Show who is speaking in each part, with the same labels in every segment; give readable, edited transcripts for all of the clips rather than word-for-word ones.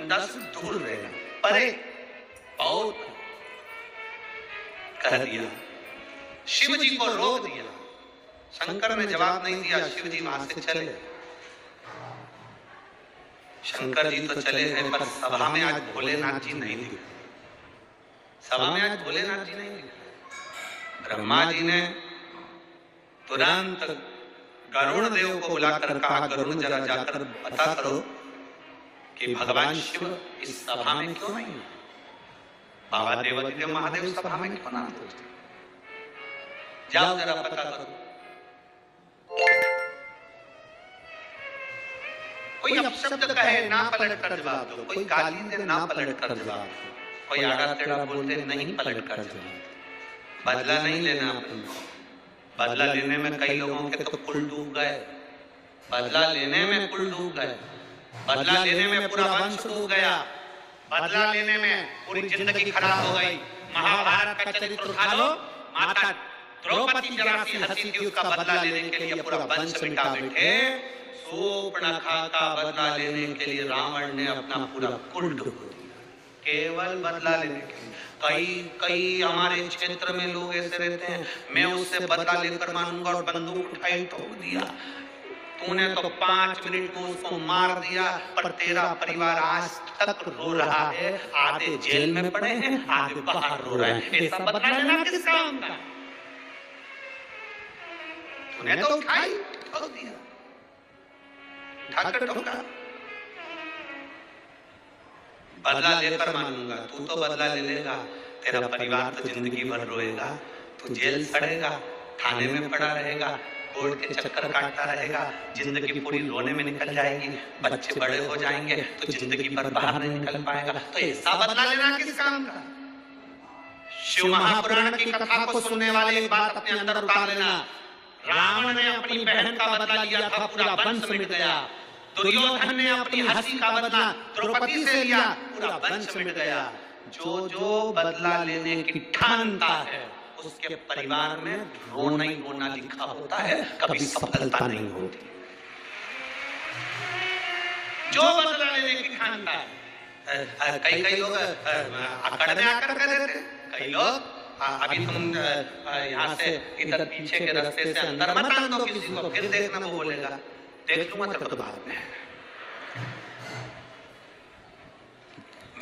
Speaker 1: कुंडा से दूर रहेगा, परे बहुत कह दिया। शिव जी को रोक दिया। शंकर ने जवाब नहीं दिया, शिव जी वहां से चले। शंकर जी तो चले गए, पर सभा में आज भोलेनाथ जी नहीं दिखे। सभा में आज भोलेनाथ जी नहीं दिखे। ब्रह्मा जी ने तुरंत गरुण देव को बुलाकर कहा, गरुण जरा जाकर पता करो कि भगवान शिव इस सभा में क्यों नहीं है। बाबा देवादिदेव महादेव सभा में क्यों ना हो, जाओ जरा पता करो। कोई अपशब्द कहे ना पलट कर जवाब दो, कोई गाली दे ना पलट कर जवाब दो, कोई आड़ा टेढ़ा बोलते नहीं पलट कर जवाब दो। बदला नहीं लेना अपन। बदला लेने में कई लोगों के तो कुल डूब गए। बदला लेने में कुल डूब गए। बदला लेने में पूरा वंश डूब गया। बदला लेने में पूरी जिंदगी खराब हो गई। महाभारत का चरित्र उठा लो, माता द्रौपदी जरा सी हंसी थी, उसका बदला लेने के लिए पूरा वंश मिटा बैठे। शूर्पणखा का बदला लेने के लिए रावण ने अपना पूरा कुल डुबो दिया, केवल बदला लेने के लिए। कई हमारे क्षेत्र में लोग ऐसे रहते हैं, मैं उससे बदला लेकर मानूंगा और बंदूक उठाई ठोक दिया। तूने तो 5 मिनट में उसको मार दिया, पर तेरा परिवार आज तक रो रहा है। आधे जेल में पड़े हैं, आधे बाहर रो रहे हैं। ऐसा बदला लेना किस काम का? तूने तो उठाई ठोक दिया, ठाकर ठोका। बदला लेकर मानूंगा, तू तो बदला ले लेगा, तेरा परिवार तो जिंदगी भर रोएगा। तू जेल सड़ेगा, थाने में पड़ा रहेगा, कोर्ट के चक्कर काटता रहेगा, जिंदगी पूरी रोने में निकल जाएगी। बच्चे बड़े हो जाएंगे तो जिंदगी भर बाहर नहीं निकल पाएगा। तो ऐसा बदला लेना किस काम का? शिव महापुराण की कथा को सुनने वाले एक बात अपने अंदर उतार लेना। रावण ने अपनी बहन का बदला लिया था, पूरा वंश मिट गया। दुर्योधन ने अपनी हंसी का बदला द्रौपदी से लिया, पूरा वंश मिट गया। जो बदला लेने की ठानता है, उसके परिवार में रोना ही रोना लिखा होता है, कभी सफलता नहीं होती। जो बदला लेने की ठानता है, कई लोग अकड़ में आकर कर देते हैं। कई लोग अभी तुम यहाँ से इधर पीछे के रास्ते से अंदर मत आन दो किसी को, फिर देखना वो बोलेगा देख लूंगा तब तो बाद में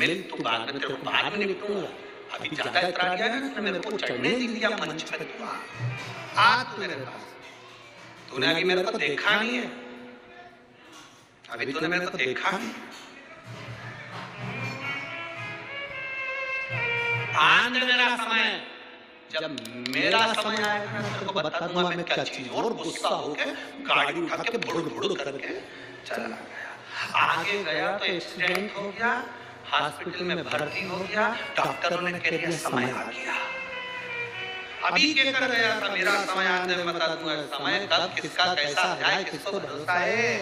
Speaker 1: मिल, तू बाद में, तेरे को बाद में निपटूंगा। अभी ज्यादा इतरा गया है ना, मेरे को चढ़ने नहीं दिया मंच पे। तू आ तू मेरे पास, तूने अभी मेरे को देखा नहीं है, अभी तूने मेरे को देखा नहीं। आंध मेरा समय, जब मेरा समय आएगा ना तेरे को बता दूंगा मैं क्या चीज। और गुस्सा होके गाड़ी उठा के भुड़ भुड़ करके चला गया। आगे गया तो एक्सीडेंट हो गया, हॉस्पिटल में भर्ती हो गया, डॉक्टरों ने कह दिया समय आ गया। अभी क्या कर गया था, मेरा समय आने में बता दूंगा। समय कब किसका कैसा जाए किसको भरोसा है,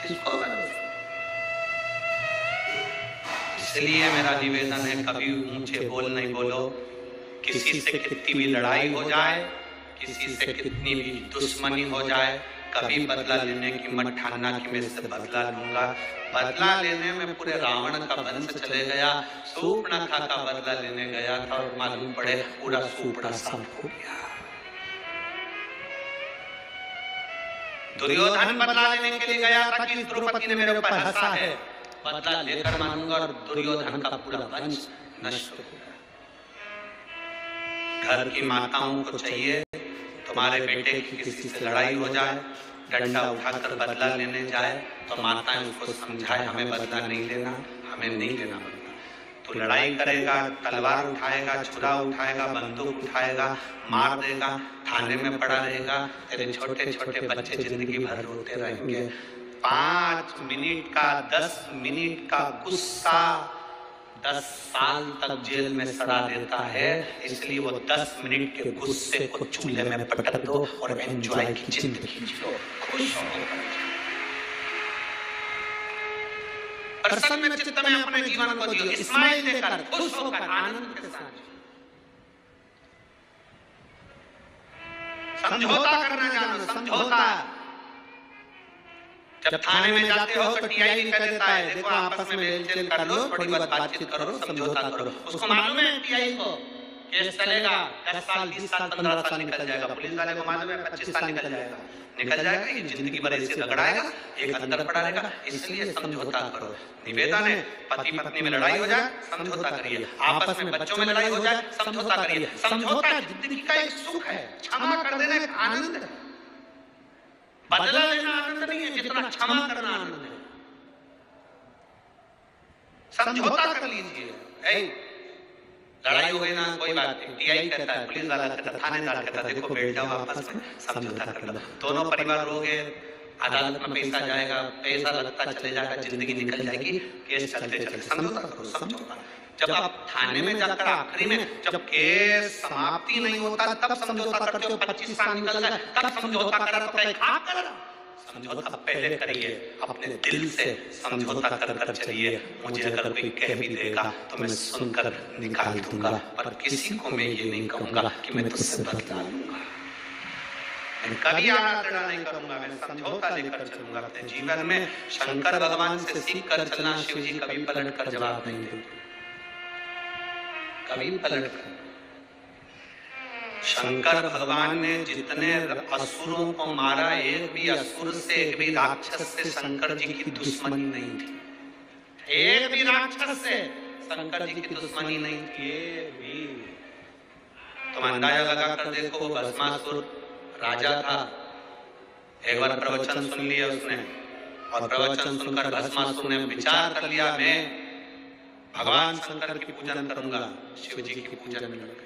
Speaker 1: किसको भरोसा। इसलिए मेरा निवेदन है, कभी ऊंचे बोल नहीं बोलो। किसी से कितनी भी लड़ाई हो जाए, किसी से कितनी भी दुश्मनी हो जाए, कभी बदला लेने की मत ठानना कि मैं इससे बदला लूंगा। बदला लेने में पूरे रावण का वंश चले गया। शूर्पणखा का बदला लेने गया था और मालूम पड़े पूरा सूपड़ा सांप हो गया। दुर्योधन बदला लेने के लिए गया था कि द्रौपदी ने मेरे ऊपर हंसा है, बदला लेकर मानूंगा, और दुर्योधन का पूरा वंश नष्ट हो गया। घर की माताओं को चाहिए तुम्हारे बेटे की किसी से लड़ाई हो जाए, डंडा उठाकर बदला लेने जाए तो माताएं उसको समझाए हमें बदला नहीं लेना, हमें नहीं लेना बदला। तो लड़ाई करेगा, तलवार उठाएगा, छुरा उठाएगा, बंदूक उठाएगा, मार देगा, थाने में पड़ा रहेगा, तेरे छोटे छोटे बच्चे जिंदगी भर रोते रहेंगे। 5 मिनट का 10 मिनट का गुस्सा 10 साल तक जेल में सड़ा देता है। इसलिए वो 10 मिनट के गुस्से को चूल्हे में पटक दो और एंजॉय की जिंदगी जियो, खुश हो। प्रसन्न चित्त में अपने जीवन को जियो, स्माइल देकर, खुश होकर, आनंद के साथ। समझौता करना जानो, समझौता जब थाने में जाते हो तो टीआई भी कह देता है, देखो आपस में मेलचेल कर लो, थोड़ी बहुत बातचीत करो, समझौता करो। उसको मालूम है टीआई को केस चलेगा 10 साल 20 साल 15 साल निकल जाएगा, पुलिस वाले को मालूम है 25 साल निकल जाएगा, ये जिंदगी भर ऐसे झगड़ाएगा, एक अंदर पड़ा रहेगा। इसलिए समझौता करो। निवेदन है, पति पत्नी में लड़ाई हो जाए समझौता करिए, आपस में बच्चों में लड़ाई हो जाए समझौता करिए। समझौता जिंदगी का एक सुख है, क्षमा कर देना एक आनंद है। बदला लेना आनंद नहीं है जितना क्षमा करना आनंद है। समझौता कर लीजिए। लड़ाई हो गई ना कोई बात नहीं, टीआई कहता है, पुलिस वाला कहता है, थानेदार कहता है, देखो बैठ जाओ आपस में समझौता कर लो। दोनों परिवार रोगे, अदालत में पैसा जाएगा, पैसा लगता चले जाएगा, जिंदगी निकल जाएगी, केस चलते चलते समझौता करो। समझौता जब आप थाने में जाकर आखिरी में जब केस समाप्ति नहीं होता तब समझौता करते हो, 25 साल निकल जाए तब समझौता कर रहा तो समझौता पहले करिए, अपने दिल से समझौता कर चलिए। मुझे अगर कोई कह भी देगा तो मैं सुनकर निकाल दूंगा, पर किसी को मैं ये नहीं कहूंगा कि मैं तुझसे बदला लूंगा। मैं कभी आड़ा टेढ़ा नहीं करूंगा, मैं समझौता लेकर चलूंगा अपने जीवन में। शंकर भगवान से सीख कर चलना, शिव जी कभी पलट कर जवाब नहीं देते, कभी पलट कर। शंकर भगवान ने जितने असुरों को मारा, एक भी असुर से एक भी राक्षस से शंकर जी की दुश्मनी नहीं थी। एक भी राक्षस से शंकर जी की दुश्मनी नहीं थी, एक भी। तुम अंदाजा लगा कर देखो, भस्मासुर राजा था, एक बार प्रवचन सुन लिया उसने, और प्रवचन सुनकर भस्मासुर ने विचार कर लिया, मैं भगवान शंकर की पूजन करूंगा, शिव जी की पूजन नहीं करूंगा।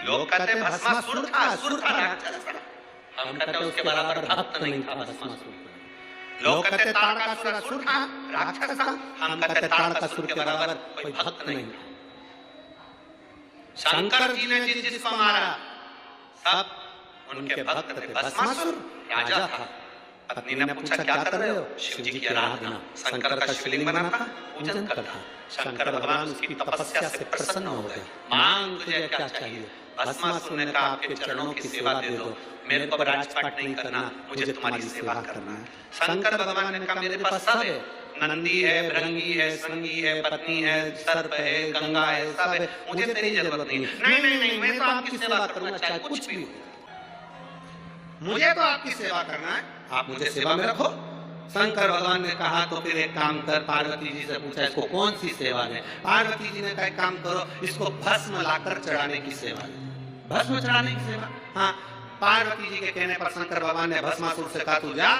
Speaker 1: लोग कहते भस्मासुर था, असुर था, राक्षस था। हम कहते उसके बराबर भक्त नहीं था भस्मासुर। लोग कहते तारकासुर असुर था, राक्षस था। हम कहते तारकासुर के बराबर कोई भक्त नहीं था। शंकर जी ने जिसको मारा सब उनके भक्त थे। भस्मासुर राजा था। पत्नी ने पूछा क्या कर रहे हो? शिव जी की आराधना। शंकर का शिवलिंग बना था, पूजन करता। शंकर भगवान उसकी तपस्या से प्रसन्न हो गए। मांग तुझे क्या चाहिए? भस्मासुर ने कहा आपके चरणों की सेवा दे दो, मेरे को राजपाट नहीं करना, मुझे तुम्हारी सेवा करना है। शंकर भगवान ने कहा मेरे पास सब है, नंदी है, भृंगी है, संगी है, पत्नी है, सर्प है, गंगा है, सब है, मुझे तेरी जरूरत नहीं। नहीं नहीं नहीं, मैं तो आपकी सेवा करूंगा चाहे कुछ भी हो, मुझे तो आपकी सेवा करना है, आप मुझे सेवा में रखो। शंकर भगवान ने कहा तो फिर एक काम कर, पार्वती जी से पूछा इसको कौन सी सेवा है? पार्वती जी ने कहा एक काम करो, इसको भस्म लाकर चढ़ाने की सेवा है। भस्म चढ़ाने की सेवा? हाँ। पार्वती जी के कहने पर शंकर भगवान ने भस्मासुर से कहा तू जा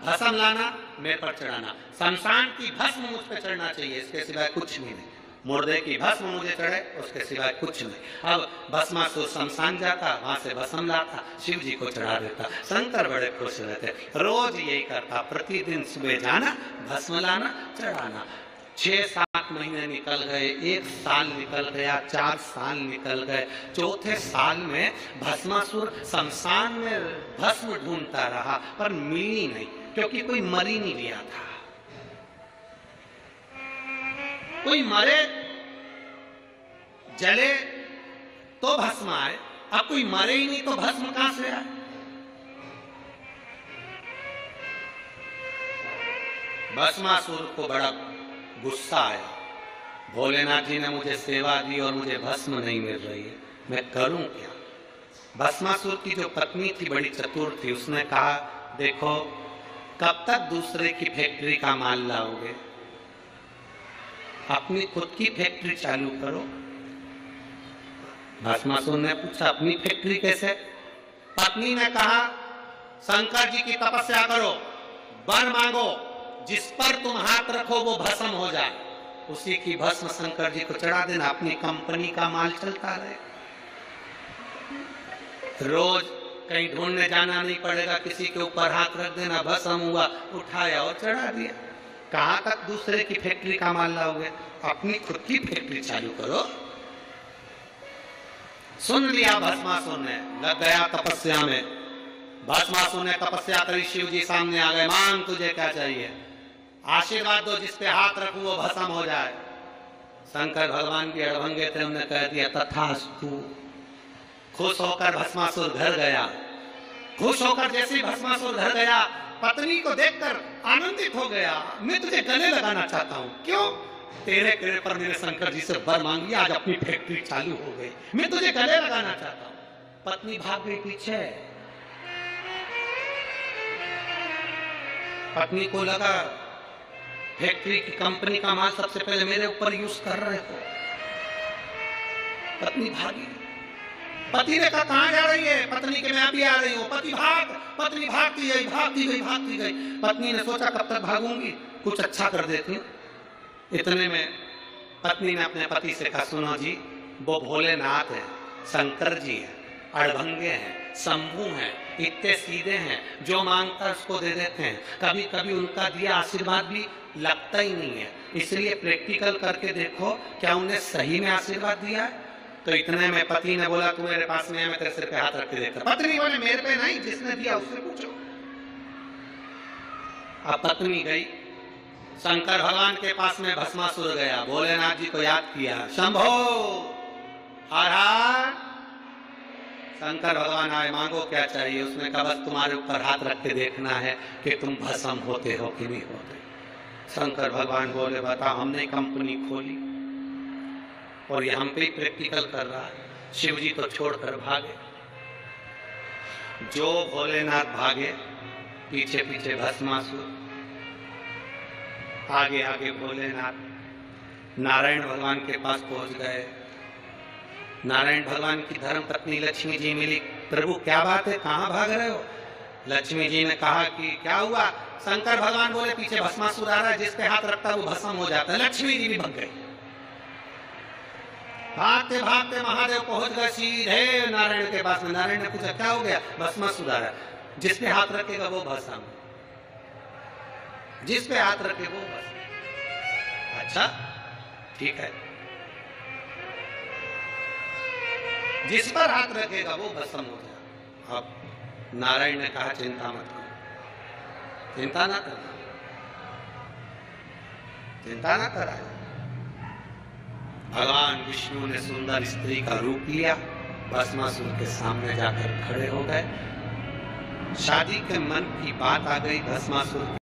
Speaker 1: भस्म लाना, मेरे पर चढ़ाना। शमशान की भस्म मुझ पे चढ़ना चाहिए, इसके सिवाय कुछ भी नहीं। मुर्दे की भस्म मुझे चढ़े, उसके सिवाय कुछ नहीं। अब भस्मासुर शमशान जाता, वहां से भस्म लाता, शिव जी को चढ़ा देता। शंकर बड़े खुश रहते, रोज यही करता, प्रतिदिन सुबह जाना, भस्म लाना, चढ़ाना। 6-7 महीने निकल गए, 1 साल निकल गया, 4 साल निकल गए। चौथे साल में भस्मासुर शमशान में भस्म ढूंढता रहा, पर मिली नहीं, क्योंकि कोई मर ही नहीं लिया था। कोई मरे जले तो भस्म आए, अब कोई मरे ही नहीं तो भस्म कहां से आए? भस्मासुर को बड़ा गुस्सा आया, भोलेनाथ जी ने मुझे सेवा दी और मुझे भस्म नहीं मिल रही है, मैं करूं क्या? भस्मासुर की जो पत्नी थी बड़ी चतुर थी, उसने कहा देखो कब तक दूसरे की फैक्ट्री का माल लाओगे, अपनी खुद की फैक्ट्री चालू करो। भस्मासुर ने पूछा अपनी फैक्ट्री कैसे? पत्नी ने कहा शंकर जी की तपस्या करो, वर मांगो, जिस पर तुम हाथ रखो वो भस्म हो जाए, उसी की भस्म शंकर जी को चढ़ा देना, अपनी कंपनी का माल चलता रहे। रोज कहीं ढूंढने जाना नहीं पड़ेगा, किसी के ऊपर हाथ रख देना, भस्म हुआ, उठाया और चढ़ा दिया। कहां तक दूसरे की फैक्ट्री का माल लाओगे? अपनी खुद की फैक्ट्री चालू करो। सुन लिया भस्मासुर ने, लग गया तपस्या में। भस्मासुर ने तपस्या करी, शिव जी सामने आ गए, मांग तुझे क्या चाहिए? आशीर्वाद दो, जिस पे हाथ रखूं वो भस्म हो जाए। शंकर भगवान के अड़भंगे थे, उन्होंने कह दिया तथास्तु। खुश होकर भस्मासुर घर गया, खुश होकर जैसे ही भस्मासुर घर गया, पत्नी को देखकर आनंदित हो गया। मैं तुझे गले लगाना चाहता हूं। क्यों? तेरे कृपा पर मैंने शंकर जी से वर मांगी, आज अपनी फैक्ट्री चालू हो गई, मैं तुझे गले लगाना चाहता हूं। पत्नी भाग गई पीछे। पत्नी को लगा फैक्ट्री की कंपनी का माल सबसे पहले मेरे ऊपर यूज कर रहे हो। पत्नी भागी। पति ने कहा कहां जा रही है? पत्नी के मैं अभी आ रही हूं। पति भाग। पत्नी भागती गई, भागती गई, भागती गई। पत्नी ने सोचा कब तक भागूंगी, कुछ अच्छा कर देती हूं। इतने में पत्नी ने अपने पति से कहा सुनो जी, वो भोलेनाथ है, शंकर जी है, अड़भंगे हैं, शंभू हैं, इतने सीधे हैं, जो मांगता उसको दे देते हैं। कभी कभी उनका दिया आशीर्वाद भी लगता ही नहीं है, इसलिए प्रैक्टिकल करके देखो क्या उन्हें सही में आशीर्वाद दिया है। तो इतने में पति ने बोला तू मेरे पास में है, मैं तेरे सिर पे हाथ रख के देखता। पत्नी बोले मेरे पे नहीं, जिसने दिया उससे पूछो। अब पत्नी गई, शंकर भगवान के पास में भस्मासुर गया, भोलेनाथ जी को याद किया, शंभो हर हर। शंकर भगवान आए, मांगो क्या चाहिए? उसने कहा बस तुम्हारे ऊपर हाथ रख के देखना है कि तुम भस्म होते हो कि नहीं होते। शंकर भगवान बोले बता, हमने कंपनी खोली और ये हम पे ही प्रैक्टिकल कर रहा है। शिव जी तो छोड़कर भागे। जो भोलेनाथ भागे, पीछे पीछे भस्मासुर, आगे आगे भोलेनाथ। नारायण भगवान के पास पहुंच गए। नारायण भगवान की धर्म पत्नी लक्ष्मी जी मिली। प्रभु क्या बात है, कहां भाग रहे हो? लक्ष्मी जी ने कहा कि क्या हुआ? शंकर भगवान बोले पीछे भस्मासुर आ रहा है, जिस पे हाथ रखता है वो भस्म हो जाता है। लक्ष्मी जी भी भग गई। भागते भागते महादेव पहुंच गए सीधे नारायण के पास में। नारायण ने पूछा क्या हो गया? भस्मासुर आ रहा है, जिस पे हाथ रखेगा वो भस्म, जिस पे हाथ रखे वो भस्म। अच्छा ठीक है, जिस पर हाथ रखेगा वो भस्म हो जाएगा। अब नारायण ने कहा चिंता मत करो, चिंता ना करना, चिंता ना करा। भगवान विष्णु ने सुंदर स्त्री का रूप लिया, भस्मासुर के सामने जाकर खड़े हो गए। शादी के मन की बात आ गई भस्मासुर